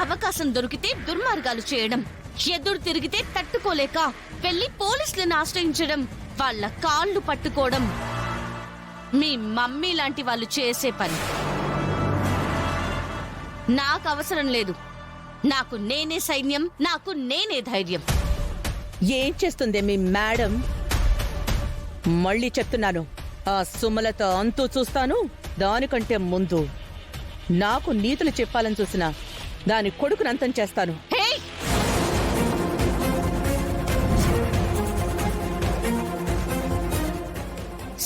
అవకాశం దొరికితే దుర్మార్గాలు చేయడం, ఎదురు తిరిగితే తట్టుకోలేక వెళ్లి పోలీసులను ఆశ్రయించడం, వాళ్ళ కాళ్ళు పట్టుకోవడం మీ మమ్మీ లాంటి వాళ్ళు చేసే పని. నాకు అవసరం లేదు. నాకు నేనే సైన్యం, నాకు నేనే ధైర్యం. ఏం చేస్తుంది మీ మేడం? మళ్ళీ చెప్తున్నాను, ఆ సుమలత అంతూ చూస్తాను. దానికంటే ముందు నాకు నీతులు చెప్పాలని చూసిన దాని కొడుకును అంతం చేస్తాను. హే,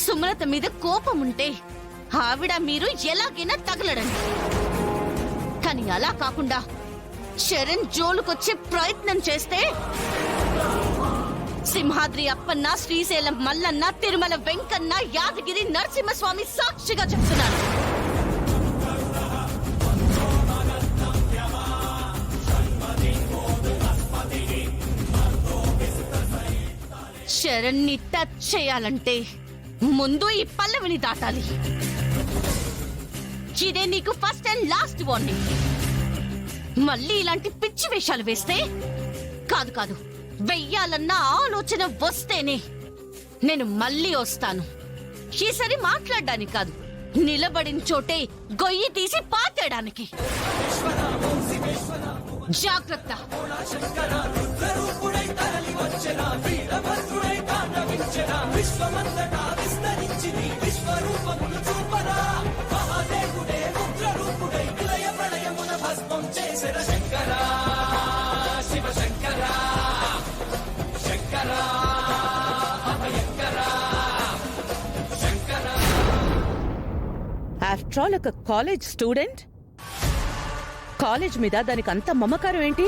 సుమలత మీద కోపం ఉంటే ఆవిడ మీరు ఎలాగైనా తగలడండి. కానీ అలా కాకుండా చరణ్ జోలుకొచ్చే ప్రయత్నం చేస్తే సింహాద్రి అప్పన్న, శ్రీశైలం మల్లన్న, తిరుమల వెంకన్న, యాదగిరి నరసింహస్వామి సాక్షిగా చెప్తున్నాను, చరణ్ ని టచ్ చేయాలంటే ముందు ఈ పల్లవిని దాటాలి. ఇదే నీకు ఫస్ట్ అండ్ లాస్ట్ వార్నింగ్. మళ్ళీ ఇలాంటి పిచ్చి వేషాలు వేస్తే కాదు వెయ్యాలన్న ఆలోచన వస్తేనే నేను మళ్ళీ వస్తాను. ఈసారి మాట్లాడడానికి కాదు, నిలబడిన చోటే గొయ్యి తీసి పాతేయడానికి. జాగ్రత్త. ఆఫ్టర్ ఆల్ ఒక కాలేజ్ స్టూడెంట్, కాలేజ్ మీద దానికి అంత మమకారం ఏంటి?